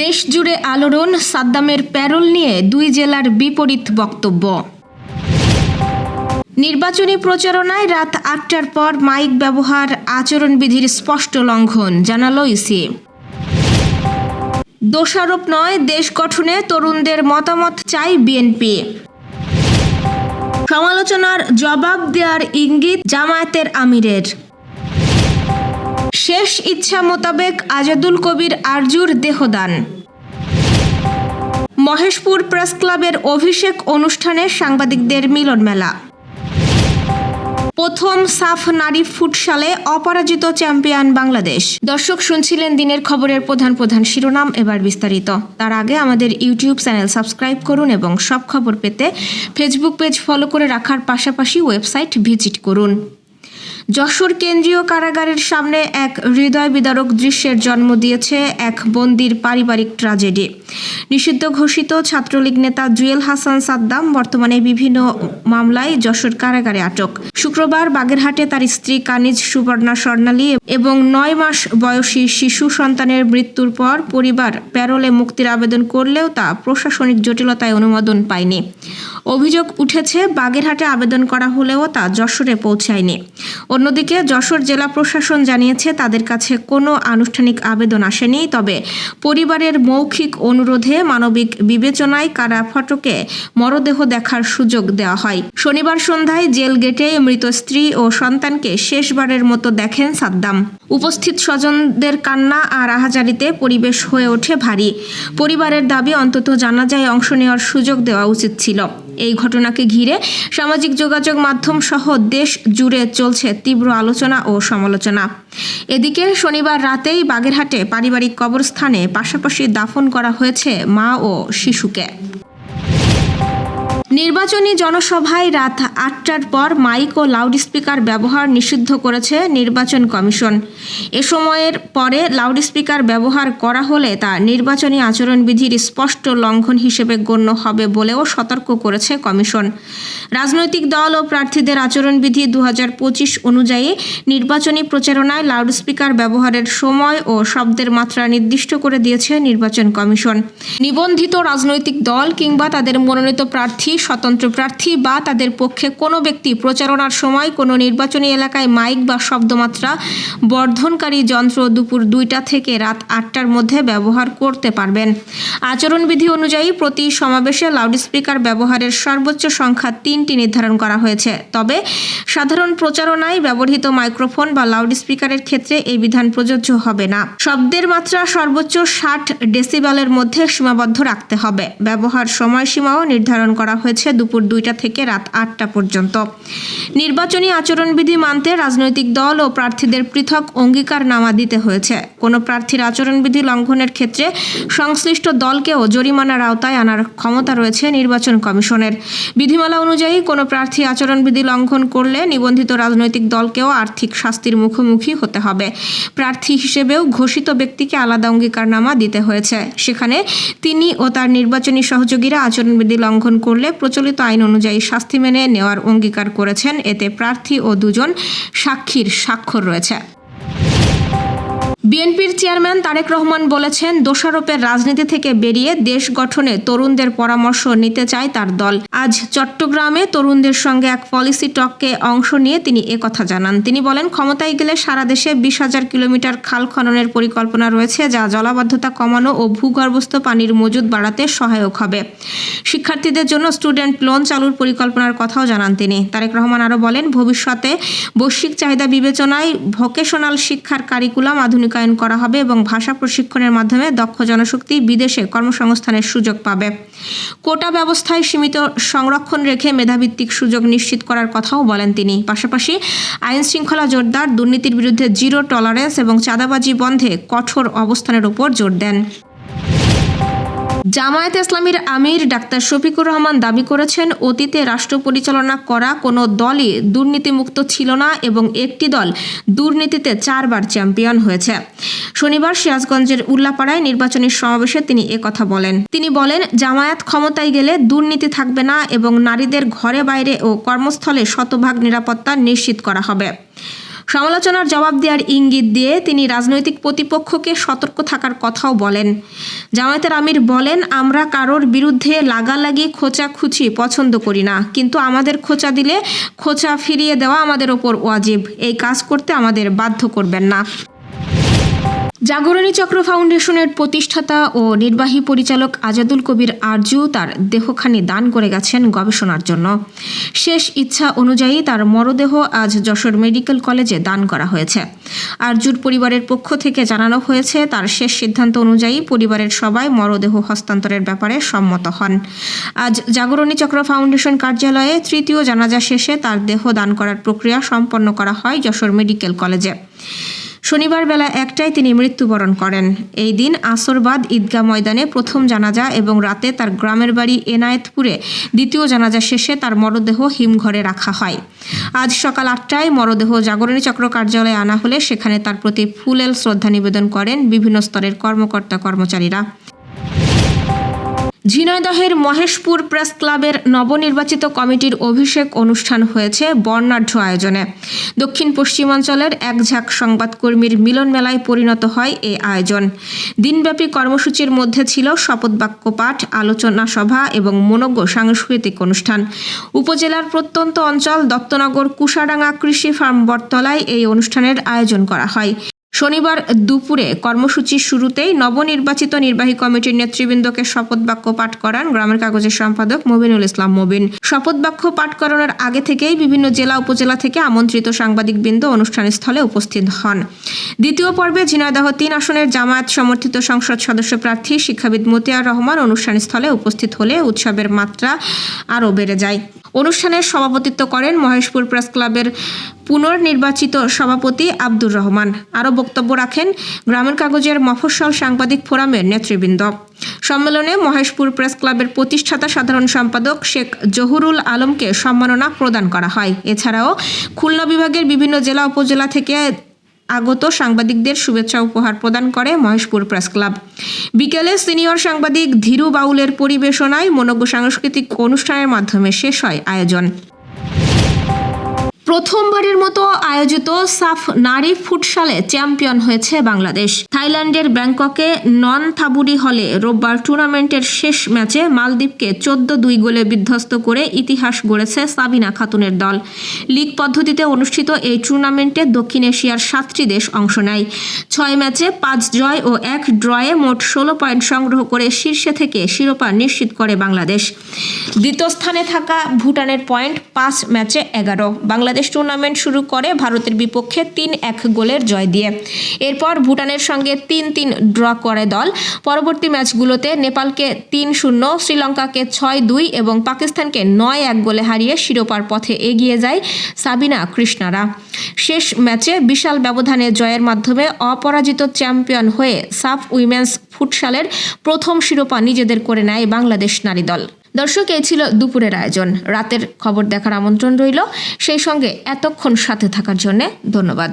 দেশ জুড়ে আলোড়ন, সাদ্দামের প্যারোল নিয়ে দুই জেলার বিপরীত বক্তব্য। নির্বাচনী প্রচারণায় রাত ৮টার পর মাইক ব্যবহার আচরণবিধির স্পষ্ট লঙ্ঘন, জানালো ইসি। দোষারোপ নয়, দেশ গঠনে তরুণদের মতামত চাই বিএনপি। সমালোচনার জবাব দেওয়ার ইঙ্গিত জামায়াতের আমিরের। শেষ ইচ্ছা মোতাবেক আজাদুল কবির আরজুর দেহদান। মহেশপুর প্রেস ক্লাবের অভিষেক অনুষ্ঠানে সাংবাদিকদের মিলন মেলা। প্রথম সাফ নারী ফুটসালে অপরাজিত চ্যাম্পিয়ন বাংলাদেশ। দর্শক, শুনছিলেন দিনের খবরের প্রধান শিরোনাম, এবার বিস্তারিত। তার আগে আমাদের ইউটিউব চ্যানেল সাবস্ক্রাইব করুন এবং সব খবর পেতে ফেসবুক পেজ ফলো করে রাখার পাশাপাশি ওয়েবসাইট ভিজিট করুন। যশোর কেন্দ্রীয় কারাগারের সামনে এক হৃদয় বিদারক দৃশ্যের জন্ম দিয়েছে এক বন্দির পারিবারিক ট্র্যাজেডি। নিষিদ্ধ ঘোষিত ছাত্রলীগ নেতা জুয়েল হাসান সাদ্দাম বর্তমানে বিভিন্ন মামলায় যশোর কারাগারে আটক। শুক্রবার বাগেরহাটে তার স্ত্রী কানিজ সুবর্ণা স্বর্ণালী এবং ৯ মাস বয়সী শিশু সন্তানের মৃত্যুর পর পরিবার প্যারোলে মুক্তির আবেদন করলেও তা প্রশাসনিক জটিলতায় অনুমোদন পায়নি। অভিযোগ উঠেছে, বাগেরহাটে আবেদন করা হলেও তা যশোরে পৌঁছায়নি। অন্যদিকে যশোর জেলা প্রশাসন জানিয়েছে তাদের কাছে কোনো আনুষ্ঠানিক আবেদন আসেনি, তবে পরিবারের মৌখিক অনুরোধে মানবিক বিবেচনায় কারা ফটকে মরদেহ দেখার সুযোগ দেওয়া হয়। শনিবার সন্ধ্যায় জেল গেটে মৃত স্ত্রী ও সন্তানকে শেষবারের মতো দেখেন সাদ্দাম। উপস্থিত স্বজনদের কান্না আর আহাজারিতে পরিবেশ হয়ে ওঠে ভারী। পরিবারের দাবি, অন্তত জানাজায় অংশ নেওয়ার সুযোগ দেওয়া উচিত ছিল। এই ঘটনাকে ঘিরে সামাজিক যোগাযোগ মাধ্যম সহ দেশ জুড়ে চলছে তীব্র আলোচনা ও সমালোচনা। এদিকে শনিবার রাতেই বাগেরহাটে পারিবারিক কবরস্থানে পাশাপাশি দাফন করা হয়েছে মা ও শিশুকে। নির্বাচনী জনসভায় রাত ৮টার পর মাইক ও লাউডস্পিকার ব্যবহার নিষিদ্ধ করেছে নির্বাচন কমিশন। এ সময়ের পরে লাউডস্পিকার ব্যবহার করা হলে তা নির্বাচনী আচরণবিধির স্পষ্ট লঙ্ঘন হিসেবে গণ্য হবে বলেও সতর্ক করেছে কমিশন। রাজনৈতিক দল ও প্রার্থীদের আচরণবিধি ২০২৫ অনুযায়ী নির্বাচনী প্রচারণায় লাউডস্পিকার ব্যবহারের সময় ও শব্দের মাত্রা নির্দিষ্ট করে দিয়েছে নির্বাচন কমিশন। নিবন্ধিত রাজনৈতিক দল কিংবা তাদের মনোনীত প্রার্থী, স্বতন্ত্র প্রার্থী বা তাদের পক্ষে কোনো ব্যক্তি প্রচারণার সময় কোনো নির্বাচনী এলাকায় মাইক বা শব্দমাত্রা বর্ধনকারী যন্ত্র দুপুর ২টা থেকে রাত ৮টার মধ্যে ব্যবহার করতে পারবেন। আচরণবিধি অনুযায়ী প্রতি সমাবেশে লাউডস্পিকার ব্যবহারের সর্বোচ্চ সংখ্যা ৩টি নির্ধারণ করা হয়েছে। তবে সাধারণ প্রচারণায় ব্যবহৃত মাইক্রোফোন বা লাউডস্পিকারের ক্ষেত্রে এই বিধান প্রযোজ্য হবে না। শব্দের মাত্রা সর্বোচ্চ ৬০ ডেসিবেলের মধ্যে সীমাবদ্ধ রাখতে হবে। ব্যবহার সময়সীমাও নির্ধারণ করা হয়েছে দুপুর ২টা থেকে রাত ৮টা পর্যন্ত। নির্বাচনী আচরণবিধি মানতে রাজনৈতিক দল ও প্রার্থীদের পৃথক অঙ্গীকারনামা দিতে হয়েছে। কোনো প্রার্থীর আচরণবিধি লঙ্ঘনের ক্ষেত্রে সংশ্লিষ্ট দলকেও জরিমানার আওতায় আনার ক্ষমতা রয়েছে নির্বাচন কমিশনের। বিধিমালা অনুযায়ী কোনো প্রার্থী আচরণবিধি লঙ্ঘন করলে নিবন্ধিত রাজনৈতিক দলকেও আর্থিক শাস্তির মুখোমুখি হতে হবে। প্রার্থী হিসেবেও ঘোষিত ব্যক্তিকে আলাদা অঙ্গীকারনামা দিতে হয়েছে। সেখানে তিনি ও তার নির্বাচনী সহযোগীরা আচরণবিধি লঙ্ঘন করলে প্রচলিত আইন অনুযায়ী শাস্তি মেনে নেওয়ার অঙ্গীকার করেছেন। এতে প্রার্থী ও ২ জন সাক্ষীর স্বাক্ষর রয়েছে। বিএনপির চেয়ারম্যান তারেক রহমান বলেছেন, দোষারোপের রাজনীতি থেকে বেরিয়ে দেশ গঠনে তরুণদের পরামর্শ নিতে চায় তার দল। আজ চট্টগ্রামে তরুণদের সঙ্গে এক পলিসি টকে অংশ নিয়ে তিনি একথা জানান। তিনি বলেন, ক্ষমতায় গেলে সারা দেশে ২০,০০০ কিলোমিটার খাল খননের পরিকল্পনা রয়েছে, যা জলাবদ্ধতা কমানো ও ভূগর্ভস্থ পানির মজুদ বাড়াতে সহায়ক হবে। শিক্ষার্থীদের জন্য স্টুডেন্ট লোন চালুর পরিকল্পনার কথাও জানান তিনি। তারেক রহমান আরও বলেন, ভবিষ্যতে বৈশ্বিক চাহিদা বিবেচনায় ভোকেশনাল শিক্ষার কারিকুলাম আধুনিকায়ন করা হবে এবং ভাষা প্রশিক্ষণের মাধ্যমে দক্ষ জনশক্তি বিদেশে কর্মসংস্থানের সুযোগ পাবে। কোটা ব্যবস্থায় সীমিত সংরক্ষণ রেখে মেধাভিত্তিক সুযোগ নিশ্চিত করার কথাও বলেন তিনি। পাশাপাশি আইন শৃঙ্খলা জোরদার, দুর্নীতির বিরুদ্ধে জিরো টলারেন্স এবং চাঁদাবাজি বন্ধে কঠোর অবস্থানের উপর জোর দেন। জামায়াতে ইসলামীর আমির ডাক্তার শফিকুর রহমান দাবি করেছেন, অতীতে রাষ্ট্র পরিচালনা করা কোনো দলই দুর্নীতিমুক্ত ছিল না এবং একটি দল দুর্নীতিতে ৪ বার চ্যাম্পিয়ন হয়েছে। শনিবার সিরাজগঞ্জের উল্লাপাড়ায় নির্বাচনী সমাবেশে তিনি একথা বলেন। তিনি বলেন, জামায়াত ক্ষমতায় গেলে দুর্নীতি থাকবে না এবং নারীদের ঘরে বাইরে ও কর্মস্থলে শতভাগ নিরাপত্তা নিশ্চিত করা হবে। সমালোচনার জবাব দেওয়ার ইঙ্গিত দিয়ে তিনি রাজনৈতিক প্রতিপক্ষকে সতর্ক থাকার কথাও বলেন। জামায়াতের আমির বলেন, আমরা কারোর বিরুদ্ধে লাগালাগি খোঁচাখুচি পছন্দ করি না, কিন্তু আমাদের খোঁচা দিলে খোঁচা ফিরিয়ে দেওয়া আমাদের ওপর ওয়াজিব। এই কাজ করতে আমাদের বাধ্য করবেন না। জাগরণী চক্র ফাউন্ডেশনের প্রতিষ্ঠাতা ও নির্বাহী পরিচালক আজাদুল কবির আরজু তার দেহখানি দান করে গেছেন গবেষণার জন্য। শেষ ইচ্ছা অনুযায়ী তার মরদেহ আজ যশোর মেডিকেল কলেজে দান করা হয়েছে। আরজুর পরিবারের পক্ষ থেকে জানানো হয়েছে, তার শেষ সিদ্ধান্ত অনুযায়ী পরিবারের সবাই মরদেহ হস্তান্তরের ব্যাপারে সম্মত হন। আজ জাগরণী চক্র ফাউন্ডেশন কার্যালয়ে তৃতীয় জানাজা শেষে তার দেহ দান করার প্রক্রিয়া সম্পন্ন করা হয় যশোর মেডিকেল কলেজে। শনিবার বেলা 1টায় তিনি মৃত্যুবরণ করেন। এই দিন আসরবাদ ঈদগাহ ময়দানে প্রথম জানাজা এবং রাতে তার গ্রামের বাড়ি এনায়েতপুরে দ্বিতীয় জানাজা শেষে তার মরদেহ হিমঘরে রাখা হয়। আজ সকাল 8টায় মরদেহ জাগরণী চক্র কার্যালয়ে আনা হলে সেখানে তার প্রতি ফুলেল শ্রদ্ধা নিবেদন করেন বিভিন্ন স্তরের কর্মকর্তা কর্মচারীরা। ঝিনাইদহের মহেশপুর প্রেস ক্লাবের নবনির্বাচিত কমিটির অভিষেক অনুষ্ঠান হয়েছে বর্ণাঢ্য আয়োজনে। দক্ষিণ পশ্চিমাঞ্চলের একঝাঁক সংবাদকর্মীর মিলন মেলায় পরিণত হয় এই আয়োজন। দিনব্যাপী কর্মসূচির মধ্যে ছিল শপথ বাক্য পাঠ, আলোচনা সভা এবং মনোজ্ঞ সাংস্কৃতিক অনুষ্ঠান। উপজেলার প্রত্যন্ত অঞ্চল দত্তনগর কুশাডাঙ্গা কৃষি ফার্ম বটতলায় এই অনুষ্ঠানের আয়োজন করা হয়। শনিবার দুপুরে কর্মসূচির শুরুতেই নবনির্বাচিত নির্বাহী কমিটির নেতৃবৃন্দকে শপথ বাক্য পাঠ করান গ্রামের কাগজের সম্পাদক মবিনুল ইসলাম মবিন। শপথ বাক্য পাঠ করানোর আগে থেকেই বিভিন্ন জেলা উপজেলা থেকে আমন্ত্রিত সাংবাদিকবৃন্দ অনুষ্ঠানস্থলে উপস্থিত হন। দ্বিতীয় পর্বে ঝিনাইদহ 3 আসনের জামায়াত সমর্থিত সংসদ সদস্য প্রার্থী শিক্ষাবিদ মতিয়ার রহমান অনুষ্ঠানস্থলে উপস্থিত হলে উৎসবের মাত্রা আরও বেড়ে যায়। অনুষ্ঠানে সভাপতিত্ব করেন মহেশপুর প্রেস ক্লাবের পুনর্নির্বাচিত সভাপতি আব্দুর রহমান। আরও বক্তব্য রাখেন গ্রামের কাগজের মফস্বল সাংবাদিক ফোরামের নেতৃবৃন্দ। সম্মেলনে মহেশপুর প্রেস ক্লাবের প্রতিষ্ঠাতা সাধারণ সম্পাদক শেখ জহুরুল আলমকে সম্মাননা প্রদান করা হয়। এছাড়াও খুলনা বিভাগের বিভিন্ন জেলা উপজেলা থেকে আগত সাংবাদিকদের শুভেচ্ছা উপহার প্রদান করে মহেশপুর প্রেস ক্লাব। বিকেলে সিনিয়র সাংবাদিক ধীরু বাউলের পরিবেশনায় মনোজ্ঞ সাংস্কৃতিক অনুষ্ঠানের মাধ্যমে শেষ হয় আয়োজন। প্রথমবারের মতো আয়োজিত সাফ নারী ফুটসালে চ্যাম্পিয়ন হয়েছে বাংলাদেশ। থাইল্যান্ডের ব্যাংককে ননথাবুরি হলে রোববার টুর্নামেন্টের শেষ ম্যাচে মালদ্বীপকে 14-2 গোলে বিধ্বস্ত করে ইতিহাস গড়েছে সাবিনা খাতুনের দল। লিগ পদ্ধতিতে অনুষ্ঠিত এই টুর্নামেন্টে দক্ষিণ এশিয়ার 7টি দেশ অংশ নেয়। 6 ম্যাচে 5 জয় ও 1 ড্রয়ে মোট 16 পয়েন্ট সংগ্রহ করে শীর্ষে থেকে শিরোপা নিশ্চিত করে বাংলাদেশ। দ্বিতীয় স্থানে থাকা ভুটানের পয়েন্ট 5 ম্যাচে 11। বাংলাদেশ টুর্নামেন্ট শুরু করে ভারতের বিপক্ষে 3-1 গোলের জয় দিয়ে। এরপর ভুটানের সঙ্গে 3-3 ড্র করে দল। পরবর্তী ম্যাচগুলোতে নেপালকে 3-0, শ্রীলঙ্কাকে 6-2 এবং পাকিস্তানকে 9-1 গোলে হারিয়ে শিরোপার পথে এগিয়ে যায় সাবিনা কৃষ্ণারা। শেষ ম্যাচে বিশাল ব্যবধানে জয়ের মাধ্যমে অপরাজিত চ্যাম্পিয়ন হয়ে সাফ উইমেন্স ফুটসালের প্রথম শিরোপা নিজেদের করে নেয় বাংলাদেশ নারী দল। দর্শক, এই ছিল দুপুরের আয়োজন। রাতের খবর দেখার আমন্ত্রণ রইল। সেই সঙ্গে এতক্ষণ সাথে থাকার জন্য ধন্যবাদ।